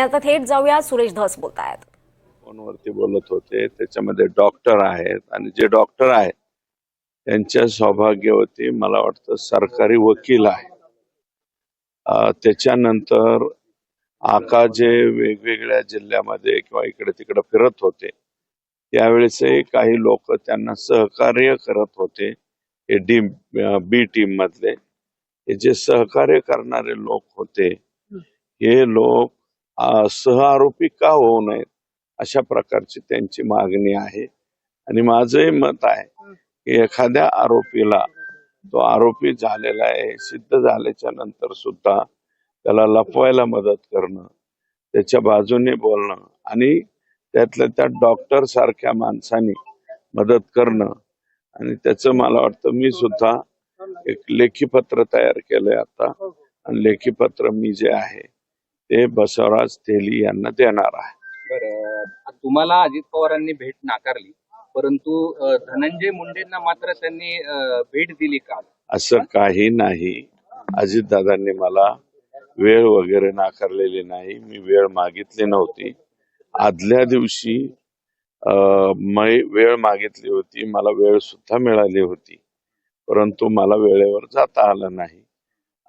आता थेट जाऊया, सुरेश धस बोलतायत. फोनवरती बोलत होते, त्याच्यामध्ये डॉक्टर आहेत आणि जे डॉक्टर आहेत त्यांच्या सौभाग्यवती मला वाटतं सरकारी वकील आहे. त्याच्यानंतर आका जे वेगवेगळ्या जिल्ह्यामध्ये किंवा इकडे तिकडे फिरत होते त्यावेळेसही काही लोक त्यांना सहकार्य करत होते. हे बी टीम मधले हे जे सहकार्य करणारे लोक होते हे लोक सह आरोपी का होऊ नयेत अशा प्रकारची त्यांची मागणी आहे. आणि माझंही मत आहे की एखाद्या आरोपीला तो आरोपी झालेला आहे सिद्ध झाल्याच्या नंतर सुद्धा त्याला लपवायला मदत करणं, त्याच्या बाजूने बोलणं आणि त्यातल्या त्यात डॉक्टर सारख्या माणसाने मदत करणं. आणि त्याचं मला वाटतं मी सुद्धा एक लेखी पत्र तयार केलंय आता, आणि लेखी पत्र मी जे आहे ते बसवराज तेली यांना देणार आहे. बरं, तुम्हाला अजित पवारांनी भेट नाकारली, परंतु धनंजय मुंडेंना मात्र त्यांनी भेट दिली का? असं काही नाही. अजितदादांनी मला वेळ वगैरे नाकारलेली नाही. मी वेळ मागितली नव्हती. आदल्या दिवशी मी वेळ मागितली होती, मला वेळ सुद्धा मिळाली होती, परंतु मला वेळेवर जाता आलं नाही.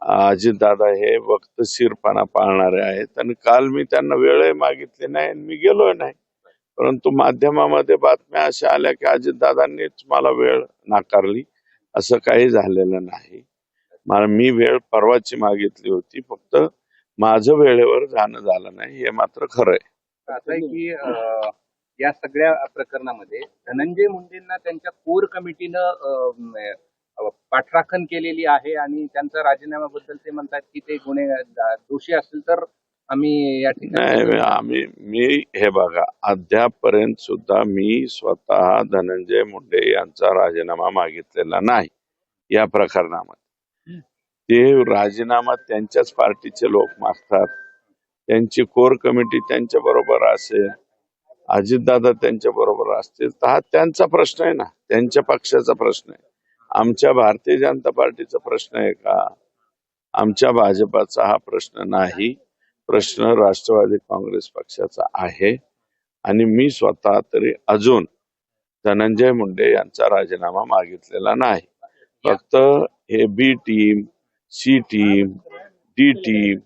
अजितदादा हे वक्तशीरपणा पाळणारे आहेत आणि काल मी त्यांना वेळही मागितली नाही आणि मी गेलोय नाही. परंतु माध्यमामध्ये बातम्या अशा आल्या की अजितदादांनीच मला वेळ नाकारली. असं काही झालेलं नाही. मी वेळ परवाची मागितली होती, फक्त माझं वेळेवर जाणं झालं नाही, हे मात्र खरं आहे. असं आहे की या सगळ्या प्रकरणामध्ये धनंजय मुंडेंना त्यांच्या कोर कमिटीनं पाठराखण केलेली आहे आणि त्यांच्या राजीनाम्याबद्दल ते म्हणतात की ते गुन्हे दोषी असतील तर आम्ही या ठिकाणी मी हे बघा, अद्यापर्यंत सुद्धा मी स्वतः धनंजय मुंडे यांचा राजीनामा मागितलेला नाही. या प्रकरणामध्ये ते राजीनामा त्यांच्याच पार्टीचे लोक मागतात, त्यांची कोर कमिटी त्यांच्या बरोबर असेल, अजितदादा त्यांच्या बरोबर असतील तर हा त्यांचा प्रश्न आहे ना, त्यांच्या पक्षाचा प्रश्न आहे. आमच्या भारतीय जनता पार्टीचा प्रश्न आहे का? आमच्या भाजपाचा हा प्रश्न नाही. प्रश्न राष्ट्रवादी काँग्रेस पक्षाचा आहे. आणि मी स्वतः तरी अजून धनंजय मुंडे यांचा राजीनामा मागितलेला नाही. फक्त हे B team, C team, D team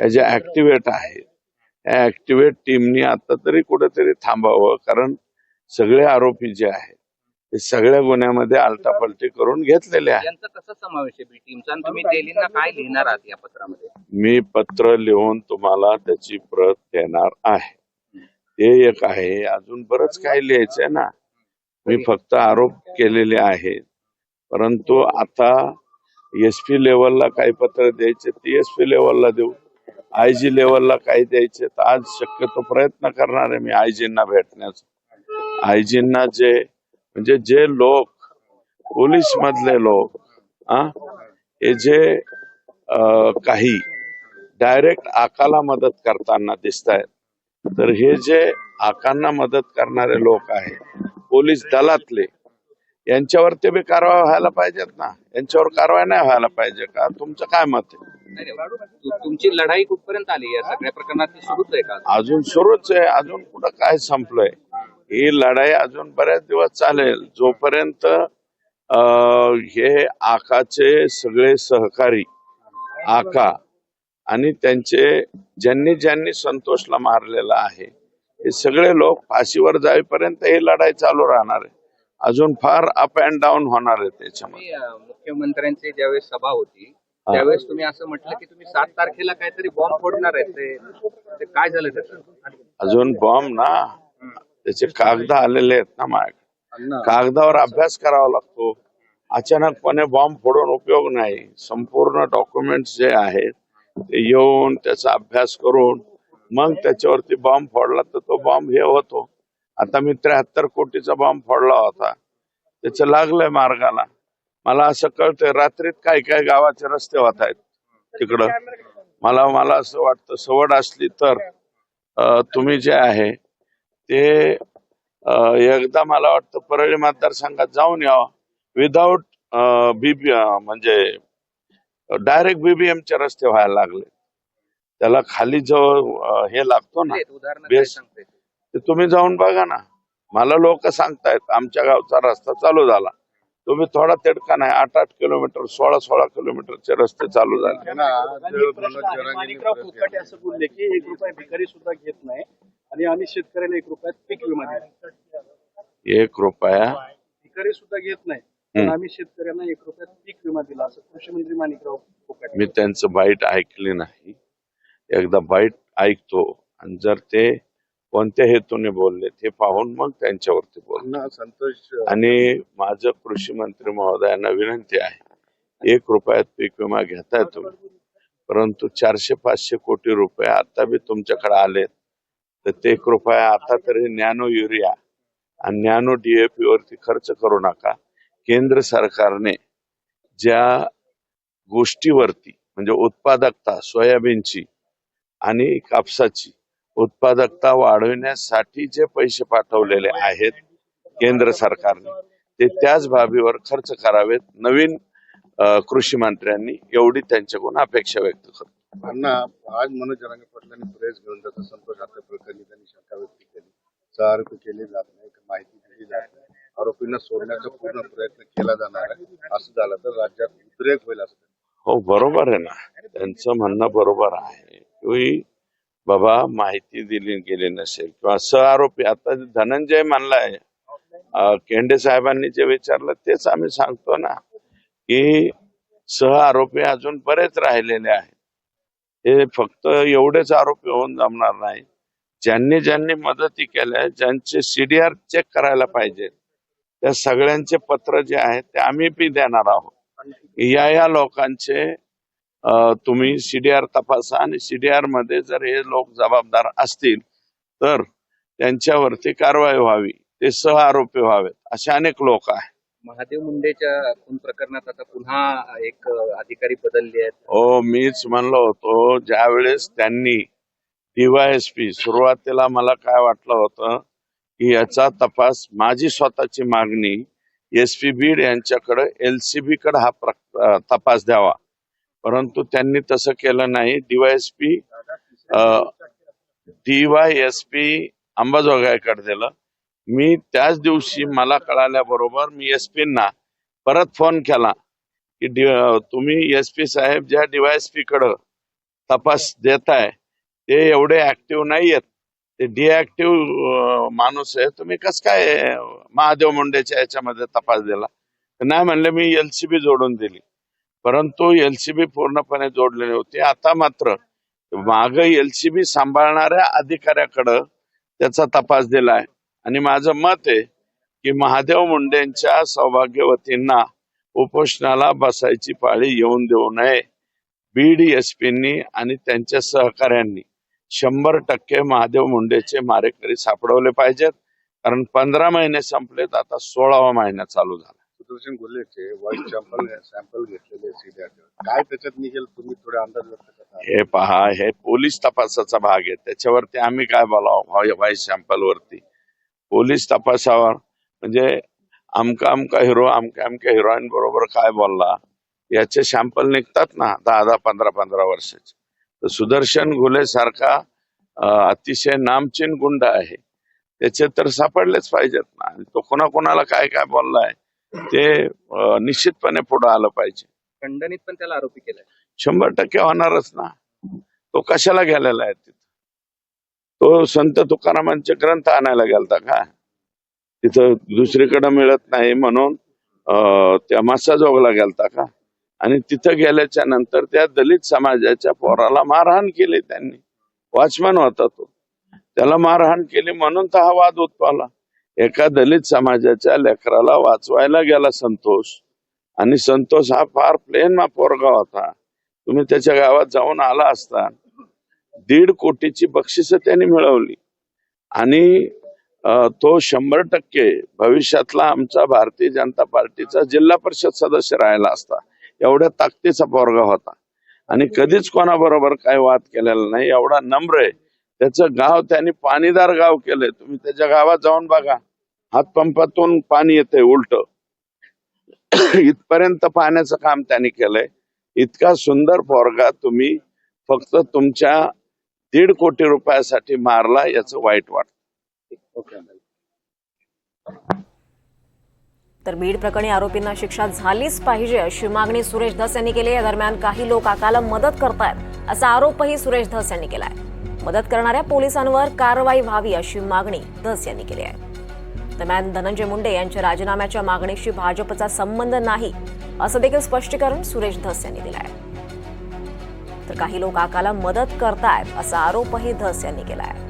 या ज्या ऍक्टिव्हेट आहेत, या ऍक्टिव्हेट टीमनी आता तरी कुठेतरी थांबावं, कारण सगळे आरोपी जे आहेत ते सगळ्या गुन्ह्यामध्ये आलटापलटी करून घेतलेले आहेत. यांचा कसा समावेश आहे बी टीमचा आणि तुम्ही दिल्लीला काय लिहिणार आहात या पत्रामध्ये? मी पत्र लिहून तुम्हाला त्याची प्रत देणार आहे. ते एक आहे, अजून बरंच काही लिहायचंय ना. मी फक्त आरोप केलेले आहेत, परंतु आता एसपी लेवलला काही पत्र द्यायचे ते एसपी लेवलला देऊ, आयजी लेवलला काही द्यायचे तर आज शक्यतो प्रयत्न करणार आहे मी आयजींना भेटण्याचा. आयजींना म्हणजे जे लोक पोलीस मधले लोक हे जे काही डायरेक्ट आकाला मदत करताना दिसत आहेत, तर हे जे आकांना मदत करणारे लोक आहेत पोलीस दलातले, यांच्यावर ते बी कारवाई व्हायला पाहिजेत ना. यांच्यावर कारवाई नाही व्हायला पाहिजे का? तुमचं काय मत आहे? तुमची लढाई कुठपर्यंत आली या सगळ्या प्रकरणात? सुरूच आहे का? अजून सुरूच आहे. अजून कुठं काय संपलंय? ही लढाई अजून बऱ्याच दिवस चालेल, जोपर्यंत हे आकाचे सगळे सहकारी आका आणि त्यांचे ज्यांनी ज्यांनी संतोषला मारलेला आहे हे सगळे लोक फाशीवर जाईपर्यंत ही लढाई चालू राहणार आहे. अजून फार अप अँड डाऊन होणार आहे त्याच्यामध्ये. मुख्यमंत्र्यांची ज्यावेळेस सभा होती त्यावेळेस तुम्ही असं म्हटलं की तुम्ही 7 तारखेला काहीतरी बॉम्ब फोडणार आहे, ते काय झालं त्याचं? अजून बॉम्ब ना, त्याचे कागद आलेले आहेत ना माझ्याकडे. कागदावर अभ्यास करावा लागतो. अचानकपणे बॉम्ब फोडून उपयोग नाही. संपूर्ण डॉक्युमेंट्स जे आहेत ते येऊन त्याचा अभ्यास करून मग त्याच्यावरती बॉम्ब फोडला तर तो बॉम्ब हे होतो. आता मी 73 कोटीचा बॉम्ब फोडला होता, त्याचं लागलंय मार्गाला. मला असं कळतंय रात्रीत काय काय गावाचे रस्ते होत आहेत तिकडं. मला असं वाटतं सवड असली तर तुम्ही जे आहे ते एकदा मला वाटतं परळी मतदारसंघात जाऊन यावं. विदाऊट म्हणजे डायरेक्ट बीबीएमचे रस्ते व्हायला लागले. त्याला खाली जो हे लागतो ना उदाहरण काय बेस, सांगताय? ते तुम्ही जाऊन बघा ना. मला लोक सांगतायत आमच्या गावचा रस्ता चालू झाला. तुम्ही थोडा तिडका नाही, 8-8 किलोमीटर 16-16 किलोमीटरचे रस्ते चालू झाले. माणिकराव कोकाटे असं बोलले की 1 रुपया भिकारी सुद्धा घेत नाही आणि आम्ही शेतकऱ्याला 1 रुपयात पीक विमा दिला. 1 रुपया भिकारी सुद्धा घेत नाही पण आम्ही शेतकऱ्यांना 1 रुपयात पीक विमा दिला असं कृषी मंत्री माणिकराव कोकाटे. मी त्यांचं बाईट ऐकले नाही. एकदा बाईट ऐकतो आणि जर ते कोणत्या हेतूने बोलले ते पाहून मग त्यांच्यावरती बोलतो. संतोष आणि माझं कृषी मंत्री महोदयांना विनंती आहे, 1 रुपयात पीक विमा घेताय तुम्ही, परंतु 400-500 कोटी रुपये आता बी तुमच्याकडे आलेत, तर ते 1 रुपया आता तरी नॅनो युरिया आणि नॅनो DAP वरती खर्च करू नका. केंद्र सरकारने ज्या गोष्टीवरती म्हणजे उत्पादकता सोयाबीनची आणि कापसाची उत्पादकता वाढविण्यासाठी जे पैसे पाठवलेले आहेत केंद्र सरकारने, ते त्याच बाबीवर खर्च करावेत. नवीन कृषी मंत्र्यांनी एवढी त्यांच्याकडून अपेक्षा व्यक्त करतो. अण्णा, आज मनोज जरांगे पाटलांनी प्रेस घेऊन जातं संतोष हाते प्रकरणी त्यांनी शंका व्यक्त केली. 6 आरोपी केले जात नाही, माहिती दिली जात नाही, आरोपींना सोडण्याचा पूर्ण प्रयत्न केला जाणार आहे. असं झालं तर राज्यात उद्रेक होईल असं. हो, बरोबर आहे ना, त्यांचं म्हणणं बरोबर आहे की बाबा माहिती दिली गेली नसेल किंवा आरोपी. आता धनंजय म्हणलाय, केंडे साहेबांनी जे विचारलं तेच आम्ही सांगतो ना की आरोपी अजून बरेच राहिलेले आहेत. हे फक्त एवढेच आरोपी होऊन जमणार नाही. ज्यांनी ज्यांनी मदती केल्या, ज्यांचे CDR चेक करायला पाहिजे, त्या सगळ्यांचे पत्र जे आहेत ते आम्ही बी देणार आहोत. या लोकांचे तुम्ही CDR तपासा आणि CDR मध्ये जर हे लोक जबाबदार असतील तर त्यांच्यावरती कारवाई व्हावी, ते आरोपी व्हावेत. असे अनेक लोक आहेत. महादेव मुंडेच्या खून प्रकरणात आता पुन्हा एक अधिकारी बदलले आहेत. हो, मीच म्हणलो होतो ज्या वेळेस त्यांनी DYSP, सुरुवातीला मला काय वाटलं होतं की याचा तपास, माझी स्वतःची मागणी SP बीड यांच्याकडे LCB कडे हा तपास द्यावा, परंतु त्यांनी तसं केलं नाही. DYSP अंबाजोगाईकडे दिलं. मी त्याच दिवशी मला कळाल्याबरोबर मी SP परत फोन केला की तुम्ही SP साहेब ज्या DYSP कडे तपास देताय ते एवढे ऍक्टिव्ह नाहीयेत, ते डिऍक्टिव्ह माणूस आहे, तुम्ही कस काय महादेव मुंडेच्या याच्यामध्ये तपास दिला? नाही म्हणले, मी LCB जोडून दिली, परंतु LCB पूर्णपणे जोडलेली होती. आता मात्र माग LCB सांभाळणाऱ्या अधिकाऱ्याकडं त्याचा तपास दिलाय. आणि माझं मत आहे की महादेव मुंडेंच्या सौभाग्यवतींना उपोषणाला बसायची पाळी येऊन देऊ नये. बीड SPंनी आणि त्यांच्या सहकाऱ्यांनी 100% महादेव मुंडेचे मारेकरी सापडवले पाहिजेत. कारण 15 महिने संपलेत, आता 16वा महिना चालू झाला. सुदर्शन गुल्हेचे व्हॉइस सॅम्पल घेतलेले CDR, काय त्याच्यात निघेल तुम्ही थोडे अंदाज व्यक्त करा. हे पहा, हे पोलीस तपासाचा भाग आहे, त्याच्यावरती आम्ही काय बोलावं? व्हॉइस सॅम्पल वरती पोलीस तपासावर म्हणजे अमका हिरो हिरोईन बरोबर काय बोलला याचे सॅम्पल निघतात ना 10-10, 15-15 वर्षाचे. तर सुदर्शन घुले सारखा अतिशय नामचीन गुंड आहे, त्याचे तर सापडलेच पाहिजेत ना. तो कोणाकोणाला काय काय बोललाय ते निश्चितपणे पुढे आलं पाहिजे. खंडणीत पण त्याला आरोपी केलाय. 100% होणारच ना. तो कशाला गेलेला आहे तिथं? तो संत तुकारामांचे ग्रंथ आणायला गेलता का? तिथं दुसरीकडे मिळत नाही म्हणून त्या मासाजोगला गेलता का? आणि तिथं गेल्याच्या नंतर त्या दलित समाजाच्या पोराला मारहाण केली त्यांनी. वॉचमन होता तो, त्याला मारहाण केली म्हणून तर हा वाद उत्पन्न. एका दलित समाजाच्या लेकराला वाचवायला गेला संतोष, आणि संतोष हा फार प्लेन पोरगा होता. तुम्ही त्याच्या गावात जाऊन आला असता, 1.5 कोटीची बक्षिसं त्यांनी मिळवली. आणि तो 100% भविष्यातला आमचा भारतीय जनता पार्टीचा जिल्हा परिषद सदस्य राहिला असता. एवढ्या ताकदीचा पोरगा होता आणि कधीच कोणाबरोबर काही वाद केलेला नाही. एवढा नम्र आहे. त्याचं गाव त्यांनी पाणीदार गाव केलंय. तुम्ही त्याच्या गावात जाऊन बघा, हातपंपातून पाणी येतंय उलट. इथपर्यंत पाण्याचं काम त्यांनी केलंय. इतका सुंदर पोरगा तुम्ही फक्त तुमच्या 1.5 कोटी रुपयासाठी मारला याचं वाईट वाटतं. ओके. तर बीड प्रकरणी आरोपींना शिक्षा झालीच पाहिजे अशी मागणी सुरेश धस यांनी केली. या दरम्यान काही लोक आकाला मदत करतायत असा आरोपही सुरेश धस यांनी केलाय. मदत करणाऱ्या पोलिसांवर कारवाई व्हावी अशी मागणी धस यांनी केली आहे. दरम्यान धनंजय मुंडे यांच्या राजीनाम्याच्या मागणीशी भाजपचा संबंध नाही असं देखील स्पष्टीकरण सुरेश धस यांनी दिलं आहे. तर काही लोक आकाला मदत करतायत असा आरोपही धस यांनी केला आहे.